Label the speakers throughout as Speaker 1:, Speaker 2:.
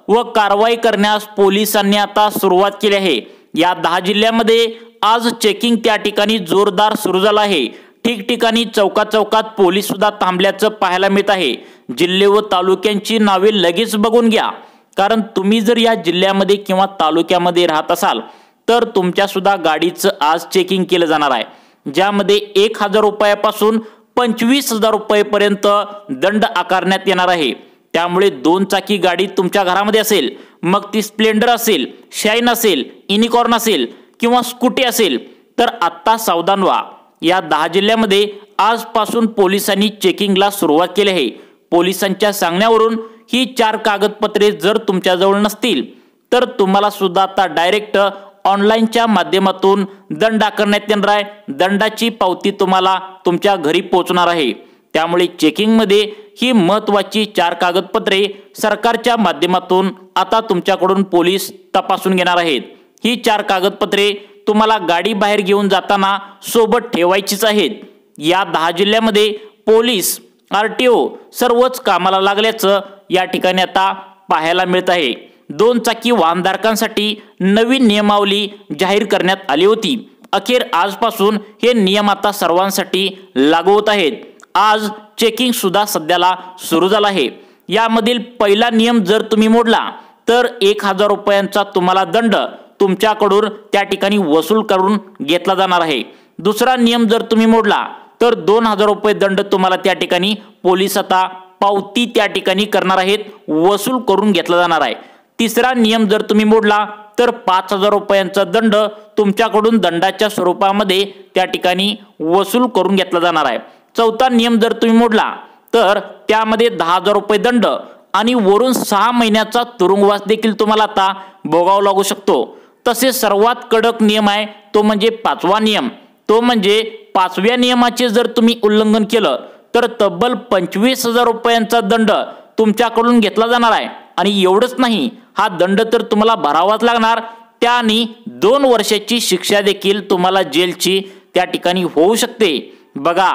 Speaker 1: व कारवाई करण्यास पोलिसांनी आता सुरुवात केली आहे। या 10 जिल्ह्यामध्ये आज चेकिंग त्या ठिकाणी जोरदार सुरू झालं आहे। ठिकठिकाणी चौकात पोलीस सुद्धा थांबल्याचं पाहायला मिळत आहे। जिल्हे व तालुक्यांची नावे लगेच बघून घ्या, कारण तुम्ही जर या जिल्ह्यामध्ये किंवा तालुक्यामध्ये राहत असाल तर तुमच्या सुद्धा गाडीचं आज चेकिंग केलं जाणार आहे, ज्यामध्ये 1000 रुपयापासून 25,000 रुपयेपर्यंत दंड आकारण्यात येणार आहे। त्यामुळे 2 चाकी गाडी तुमच्या घरामध्ये असेल, मग ती स्प्लेंडर असेल, शाईन असेल, युनिकॉर्न असेल किंवा स्कूटी असेल, तर आता सावधान व्हा। या 10 जिल्ह्यामध्ये आजपासून पोलिसांनी चेकिंगला सुरुवात केली आहे। पोलिसांच्या सांगण्यावरून ही 4 कागदपत्रे जर तुमच्याजवळ नसतील तर तुम्हाला सुद्धा आता डायरेक्ट ऑनलाईनच्या माध्यमातून दंड आकारण्यात येणार आहे। दंडाची पावती तुम्हाला तुमच्या घरी पोहोचणार आहे। त्यामुळे चेकिंगमध्ये ही महत्त्वाची 4 कागदपत्रे सरकारच्या माध्यमातून आता तुमच्याकडून पोलीस तपासून घेणार आहेत। ही 4 कागदपत्रे तुम्हाला गाडी बाहेर घेऊन जाताना सोबत ठेवायचीच आहेत। या 10 जिल्ह्यामध्ये पोलीस, आरटीओ सर्वच कामाला लागल्याचं या ठिकाणी आता पाहायला मिळत आहे। 2 चाकी वाहनधारकांसाठी नवीन नियमावली जाहीर करण्यात आली होती। अखेर आजपासून हे नियम आता सर्वांसाठी लागू होत आहेत। आज चेकिंग सुद्धा सध्याला सुरू झालं आहे। यामधील पहिला नियम जर तुम्ही मोडला तर 1000 रुपयांचा तुम्हाला दंड तुमच्याकडून त्या ठिकाणी वसूल करून घेतला जाणार आहे। दुसरा नियम जर तुम्ही मोडला तर 2000 रुपये दंड तुम्हाला त्या ठिकाणी पोलीस आता पावती त्या ठिकाणी करणार आहेत, वसूल करून घेतला जाणार आहे। तिसरा नियम जर तुम्ही मोडला तर 5000 रुपयांचा दंड तुमच्याकडून दंडाच्या स्वरूपामध्ये त्या ठिकाणी वसूल करून घेतला जाणार आहे। चौथा नियम जर तुम्ही मोडला तर त्यामध्ये 10000 रुपये दंड आणि वरून 6 महिन्याचा तुरुंगवास देखील तुम्हाला आता भोगावा लागू शकतो। तसेच सर्वात कडक नियम आहे तो म्हणजे 5वा नियम। तो म्हणजे 5व्या नियमाचे जर तुम्ही उल्लंघन केलं तर तब्बल 25,000 रुपयांचा दंड तुमच्याकडून घेतला जाणार आहे। आणि एवढंच नाही, हा दंड तर तुम्हाला भरावाच लागणार, त्याने 2 वर्षाची शिक्षा देखील तुम्हाला जेलची त्या ठिकाणी होऊ शकते। बघा,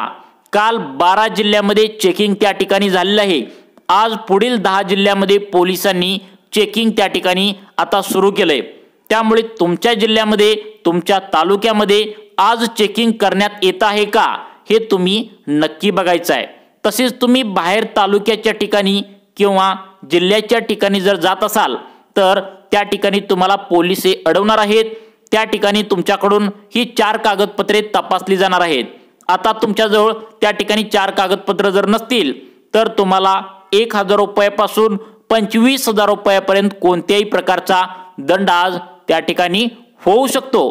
Speaker 1: काल 12 जिल्ह्यामध्ये चेकिंग त्या ठिकाणी झालेलं आहे। आज पुढील 10 जिल्ह्यामध्ये पोलिसांनी चेकिंग त्या ठिकाणी आता सुरू केलंय। त्यामुळे तुमच्या जिल्ह्यामध्ये, तुमच्या तालुक्यामध्ये आज चेकिंग करण्यात येत आहे का हे तुम्ही नक्की बघायचं आहे। तसेच तुम्ही बाहेर तालुक्याच्या ठिकाणी किंवा जिल्ह्याच्या ठिकाणी जर जात असाल तर त्या ठिकाणी तुम्हाला पोलीस अडवणार आहेत। त्या ठिकाणी तुमच्याकडून ही 4 कागदपत्रे तपासली जाणार आहेत। आता तुमच्याजवळ त्या ठिकाणी 4 कागदपत्र जर नसतील तर तुम्हाला 1000 रुपयापासून 25,000 रुपयापर्यंत कोणत्याही प्रकारचा दंड आज त्या ठिकाणी होऊ शकतो।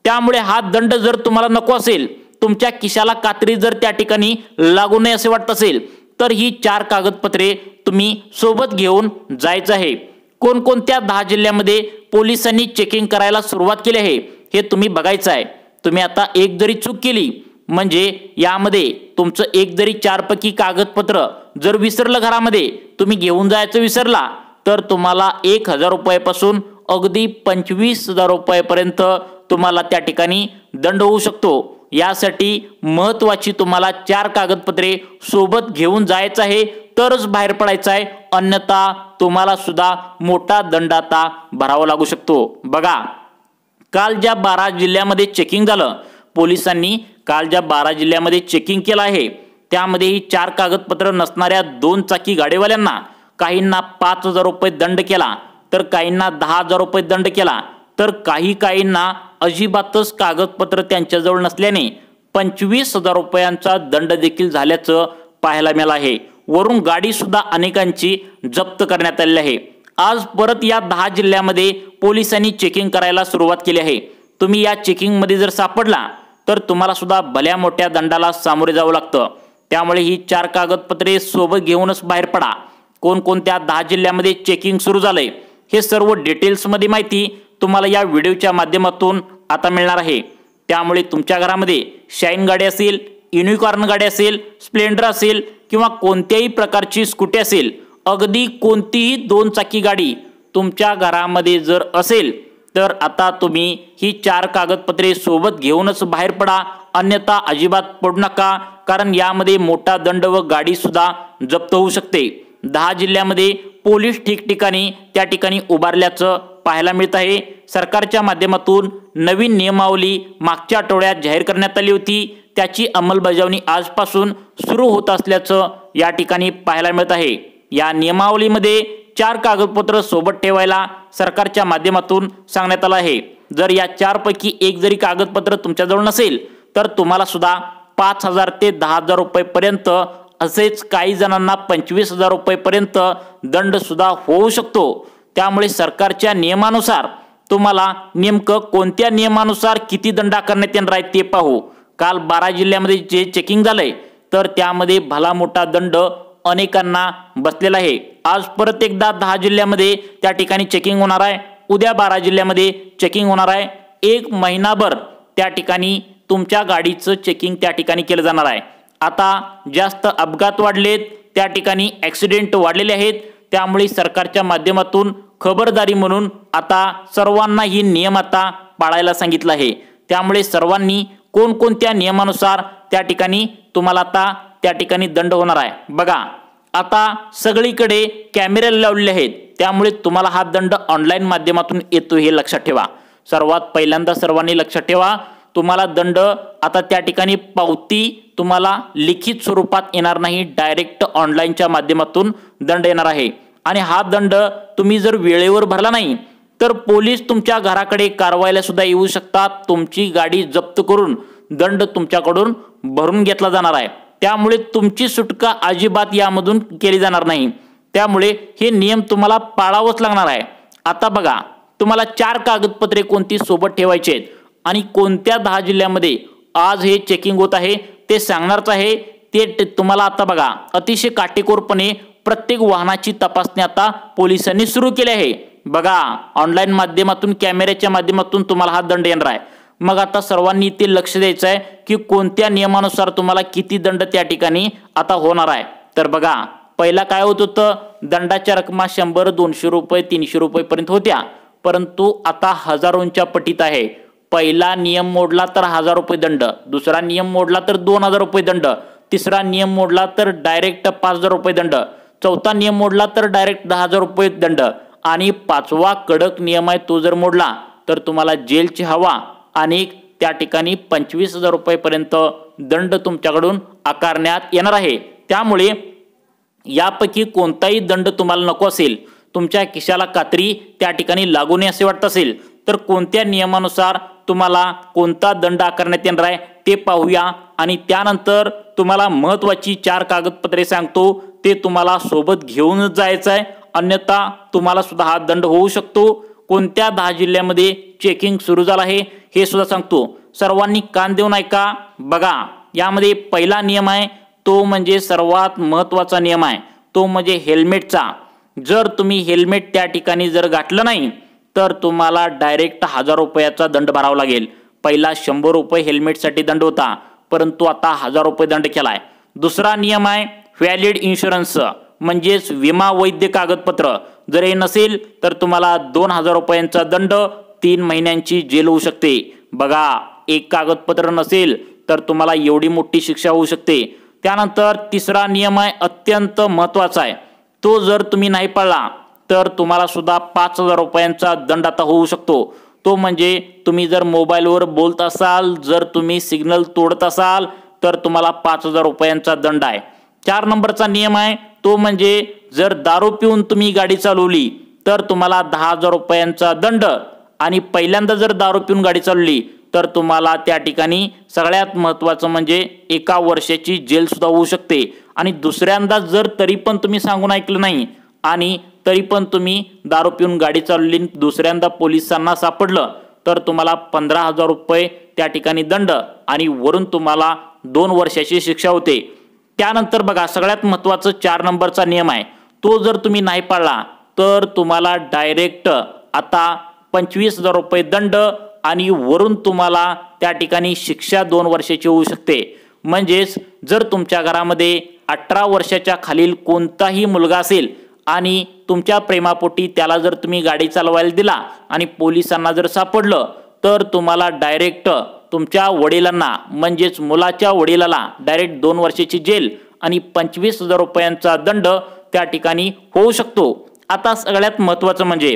Speaker 1: त्यामुळे हा दंड जर तुम्हाला नको असेल, तुमच्या खिशाला कात्री जर त्या ठिकाणी लागू नये असे वाटत असेल तर ही 4 कागदपत्रे तुम्ही सोबत घेऊन जायचं आहे। कोणकोणत्या 10 जिल्ह्यामध्ये पोलिसांनी चेकिंग करायला सुरुवात केली आहे हे तुम्ही बघायचं आहे। तुम्ही आता एक जरी चूक केली म्हणजे यामध्ये तुमचं एक जरी 4 पैकी कागदपत्र जर विसरलं घरामध्ये, तुम्ही घेऊन जायचं विसरला तर तुम्हाला 1000 रुपयापासून अगदी 25,000 रुपयापर्यंत तुम्हाला त्या ठिकाणी दंड होऊ शकतो। यासाठी महत्त्वाची तुम्हाला 4 कागदपत्रे सोबत घेऊन जायचं आहे तरच बाहेर पडायचं आहे, अन्यथा तुम्हाला सुद्धा मोठा दंड आता भरावा लागू शकतो। बघा, काल ज्या 12 जिल्ह्यामध्ये चेकिंग झालं, पोलिसांनी काल ज्या 12 जिल्ह्यामध्ये चेकिंग केलं आहे त्यामध्ये ही 4 कागदपत्र नसणाऱ्या 2 चाकी गाडीवाल्यांना काहींना 5000 रुपये दंड केला, तर काहींना 10,000 रुपये दंड केला, तर काहींना अजिबातच कागदपत्र त्यांच्याजवळ नसल्याने 25,000 रुपयांचा दंड देखील झाल्याचं पाहायला मिळालं आहे। वरून गाडी सुद्धा अनेकांची जप्त करण्यात आली आहे। आज परत या 10 जिल्ह्यामध्ये पोलिसांनी चेकिंग करायला सुरुवात केली आहे। तुम्ही या चेकिंग मध्ये जर सापडला तर तुम्हाला सुद्धा भल्या मोठ्या दंडाला सामोरे जावं लागतं। त्यामुळे ही 4 कागदपत्रे सोबत घेऊनच बाहेर पडा। कोणकोणत्या 10 जिल्ह्यामध्ये चेकिंग सुरू झालंय हे सर्व डिटेल्स मध्ये माहिती तुम्हाला या व्हिडिओच्या माध्यमातून आता मिळणार आहे। त्यामुळे तुमच्या घरामध्ये शाईन गाडी असेल, युनिकॉर्न गाडी असेल, स्प्लेंडर असेल किंवा कोणत्याही प्रकारची स्कूटी असेल, अगदी कोणतीही 2 चाकी गाडी तुमच्या घरामध्ये जर असेल तर आता तुम्ही ही 4 कागदपत्रे सोबत घेऊनच बाहेर पडा, अन्यथा अजिबात पडू नका, कारण यामध्ये मोठा दंड व गाडी सुद्धा जप्त होऊ शकते। 10 जिल्ह्यामध्ये पोलीस ठिकठिकाणी त्या ठिकाणी उभारल्याचं पाहायला मिळत आहे। सरकारच्या माध्यमातून नवीन नियमावली मागच्या आठवड्यात जाहीर करण्यात आली होती, त्याची अंमलबजावणी आजपासून सुरू होत असल्याचं या ठिकाणी पाहायला मिळत आहे। या नियमावलीमध्ये 4 कागदपत्र सोबत ठेवायला सरकारच्या माध्यमातून सांगण्यात आलं आहे। जर या 4 पैकी एक जरी कागदपत्र तुमच्याजवळ नसेल तर तुम्हाला सुद्धा 5,000 ते 10,000 रुपये पर्यंत, असेच काही जणांना 25,000 रुपये पर्यंत दंड सुद्धा होऊ शकतो। त्यामुळे सरकारच्या नियमानुसार तुम्हाला नेमकं कोणत्या नियमानुसार किती दंड आकारण्यात येणार आहे ते पाहू। काल 12 जिल्ह्यामध्ये जे चेकिंग झालंय तर त्यामध्ये भला मोठा दंड अनेकांना बसलेला आहे। आज परत एकदा 10 जिल्ह्यामध्ये त्या ठिकाणी चेकिंग होणार आहे। उद्या 12 जिल्ह्यामध्ये चेकिंग होणार आहे। 1 महिनाभर त्या ठिकाणी तुमच्या गाडीचं चेकिंग त्या ठिकाणी केलं जाणार आहे। आता जास्त अपघात वाढलेत, त्या ठिकाणी ॲक्सिडेंट वाढलेले आहेत, त्यामुळे सरकारच्या माध्यमातून खबरदारी म्हणून आता सर्वांना ही नियम आता पाळायला सांगितलं आहे। त्यामुळे सर्वांनी कोणकोणत्या नियमानुसार त्या ठिकाणी तुम्हाला आता त्या ठिकाणी दंड होणार आहे बघा। आता सगळीकडे कॅमेरे लावलेले आहेत, त्यामुळे तुम्हाला हा दंड ऑनलाईन माध्यमातून येतो हे लक्षात ठेवा। सर्वात पहिल्यांदा सर्वांनी लक्षात ठेवा, तुम्हाला दंड आता त्या ठिकाणी पावती तुम्हाला लिखित स्वरूपात येणार नाही, डायरेक्ट ऑनलाईनच्या माध्यमातून दंड येणार आहे। आणि हा दंड तुम्ही जर वेळेवर भरला नाही तर पोलीस तुमच्या घराकडे कारवाईला सुद्धा येऊ शकतात, तुमची गाडी जप्त करून दंड तुमच्याकडून भरून घेतला जाणार आहे। त्यामुळे तुमची सुटका अजिबात यामधून केली जाणार नाही, त्यामुळे हे नियम तुम्हाला पाळावंच लागणार आहे। आता बघा, तुम्हाला 4 कागदपत्रे कोणती सोबत ठेवायची आहेत आणि कोणत्या 10 जिल्ह्यामध्ये आज हे चेकिंग होत आहे ते सांगणारच आहे। ते तुम्हाला आता बघा, अतिशय काटेकोरपणे प्रत्येक वाहनाची तपासणी आता पोलिसांनी सुरू केली आहे बघा। ऑनलाईन माध्यमातून कॅमेऱ्याच्या माध्यमातून तुम्हाला हा दंड येणार आहे। मग आता सर्वांनी ते लक्ष द्यायचं आहे की कोणत्या नियमानुसार तुम्हाला किती दंड त्या ठिकाणी आता होणार आहे। तर बघा, पहिला काय होत होतं, दंडाच्या रकमा 100, 200 रुपये, 300 रुपये पर्यंत होत्या, परंतु आता हजारोंच्या पटीत आहे। पहिला नियम मोडला तर 1000 रुपये दंड, दुसरा नियम मोडला तर 2000 रुपये दंड, तिसरा नियम मोडला तर डायरेक्ट 5000 रुपये दंड, चौथा नियम मोडला तर डायरेक्ट 10,000 रुपये दंड, आणि 5वा कडक नियम आहे तो जर मोडला तर तुम्हाला जेलची हवा आणि त्या ठिकाणी 25,000 रुपये पर्यंत दंड तुमच्याकडून आकारण्यात येणार आहे। त्यामुळे यापैकी कोणताही दंड तुम्हाला नको असेल, तुमच्या खिशाला कात्री त्या ठिकाणी लागू नये असे वाटत असेल तर कोणत्या नियमानुसार तुम्हाला कोणता दंड आकारण्यात येणार आहे ते पाहूया। आणि त्यानंतर तुम्हाला महत्त्वाची 4 कागदपत्रे सांगतो, ते तुम्हाला सोबत घेऊनच जायचं आहे, अन्यथा तुम्हाला सुद्धा हा दंड होऊ शकतो। कोणत्या 10 जिल्ह्यामध्ये चेकिंग सुरू झालं आहे हे सुद्धा सांगतो, सर्वांनी कान देऊन ऐका बघा। यामध्ये पहिला नियम आहे तो म्हणजे सर्वात महत्त्वाचा नियम आहे, तो म्हणजे हेल्मेटचा। जर तुम्ही हेल्मेट त्या ठिकाणी जर घातलं नाही तर तुम्हाला डायरेक्ट 1000 रुपयाचा दंड भरावा लागेल। पहिला 100 रुपये हेल्मेटसाठी दंड होता, परंतु आता 1000 रुपये दंड केलाय। दुसरा नियम आहे व्हॅलिड इन्शुरन्स, म्हणजेच विमा वैध कागदपत्र, जर हे नसेल तर तुम्हाला 2000 रुपयांचा दंड, 3 महिन्यांची जेल होऊ शकते बघा। एक कागदपत्र नसेल तर तुम्हाला एवढी मोठी शिक्षा होऊ शकते। त्यानंतर तिसरा नियम आहे अत्यंत महत्त्वाचा आहे, तो जर तुम्ही नाही पाळला तर तुम्हाला सुद्धा 5000 रुपयांचा दंड आता होऊ शकतो। तो म्हणजे तुम्ही जर मोबाईलवर बोलत असाल, जर तुम्ही सिग्नल तोडत असाल तर तुम्हाला 5000 रुपयांचा दंड आहे। 4 नंबरचा नियम आहे तो म्हणजे जर दारू पिऊन तुम्ही गाडी चालवली तर तुम्हाला 10,000 रुपयांचा दंड, आणि पहिल्यांदा जर दारू पिऊन गाडी चालवली तर तुम्हाला त्या ठिकाणी सगळ्यात महत्त्वाचं म्हणजे 1 वर्षाची जेल सुद्धा होऊ शकते। आणि दुसऱ्यांदा जर तरी पण तुम्ही सांगून ऐकलं नाही आणि तरी पण तुम्ही दारू पिऊन गाडी चालवली, दुसऱ्यांदा पोलिसांना सापडलं तर तुम्हाला 15,000 रुपये त्या ठिकाणी दंड आणि वरून तुम्हाला 2 वर्षाची शिक्षा होते। त्यानंतर बघा, सगळ्यात महत्त्वाचं 4 नंबरचा नियम आहे, तो जर तुम्ही नाही पाळला तर तुम्हाला डायरेक्ट आता 25,000 रुपये दंड आणि वरून तुम्हाला त्या ठिकाणी शिक्षा 2 वर्षाची होऊ शकते। म्हणजेच जर तुमच्या घरामध्ये 18 वर्षाच्या खालील कोणताही मुलगा असेल आणि तुमच्या प्रेमापोटी त्याला जर तुम्ही गाडी चालवायला दिला आणि पोलिसांना जर सापडलं तर तुम्हाला डायरेक्ट तुमच्या वडिलांना, म्हणजेच मुलाच्या वडिलाला डायरेक्ट 2 वर्षाची जेल आणि 25,000 रुपयांचा दंड त्या ठिकाणी होऊ शकतो। आता सगळ्यात महत्त्वाचं म्हणजे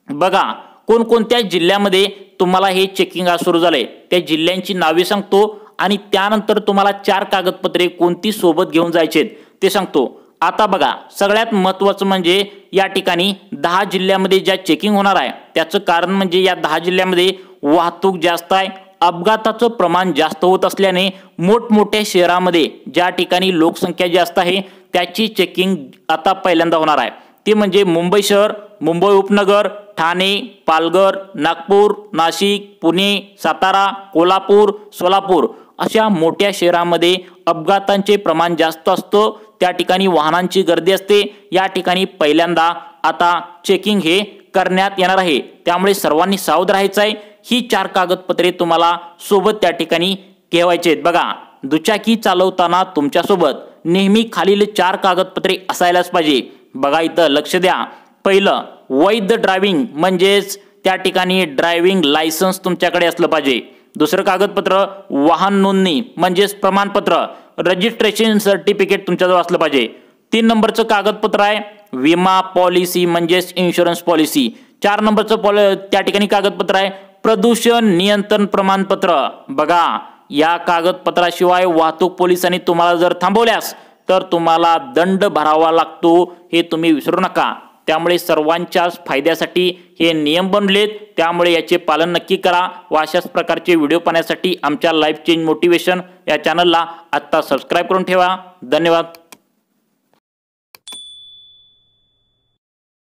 Speaker 1: बघा कोणकोणत्या जिल्ह्यामध्ये तुम्हाला हे चेकिंग सुरू झालंय त्या जिल्ह्यांची नावे सांगतो आणि त्यानंतर तुम्हाला 4 कागदपत्रे कोणती सोबत घेऊन जायचे ते सांगतो। आता बघा सगळ्यात महत्त्वाचं म्हणजे या ठिकाणी 10 जिल्ह्यामध्ये ज्या चेकिंग होणार आहे त्याचं कारण म्हणजे या 10 जिल्ह्यामध्ये वाहतूक जास्त आहे, अपघाताचं प्रमाण जास्त होत असल्याने मोठमोठ्या शहरामध्ये ज्या ठिकाणी लोकसंख्या जास्त आहे त्याची चेकिंग आता पहिल्यांदा होणार आहे। ते म्हणजे मुंबई शहर, मुंबई उपनगर, ठाणे, पालघर, नागपूर, नाशिक, पुणे, सातारा, कोल्हापूर, सोलापूर अशा मोठ्या शहरांमध्ये अपघातांचे प्रमाण जास्त असतं, त्या ठिकाणी वाहनांची गर्दी असते। या ठिकाणी पहिल्यांदा आता चेकिंग हे करण्यात येणार आहे, त्यामुळे सर्वांनी सावध राहायचं आहे। ही 4 कागदपत्रे तुम्हाला सोबत त्या ठिकाणी ठेवायचे आहेत। बघा दुचाकी चालवताना तुमच्यासोबत नेहमी खालील 4 कागदपत्रे असायलाच पाहिजे। बघा इथं लक्ष द्या, पहिलं वैध ड्रायव्हिंग म्हणजेच त्या ठिकाणी ड्रायव्हिंग लायसन्स तुमच्याकडे असलं पाहिजे। दुसरं कागदपत्र वाहन नोंदणी म्हणजेच प्रमाणपत्र रजिस्ट्रेशन सर्टिफिकेट तुमच्याजवळ असलं पाहिजे। 3 नंबरचं कागदपत्र आहे विमा पॉलिसी म्हणजेच इन्शुरन्स पॉलिसी। 4 नंबरचं त्या ठिकाणी कागदपत्र आहे प्रदूषण नियंत्रण प्रमाणपत्र। बघा या कागदपत्राशिवाय वाहतूक पोलिसांनी तुम्हाला जर थांबवल्यास तर तुम्हाला दंड भरावा लागतो, हे तुम्ही विसरू नका। त्यामुळे सर्वांच्याच फायद्यासाठी हे नियम बनलेत, त्यामुळे याचे पालन नक्की करा। व अशाच प्रकारचे व्हिडिओ पाहण्यासाठी आमच्या लाईफ चेंज मोटिवेशन या चॅनलला आत्ता सबस्क्राईब करून ठेवा। धन्यवाद।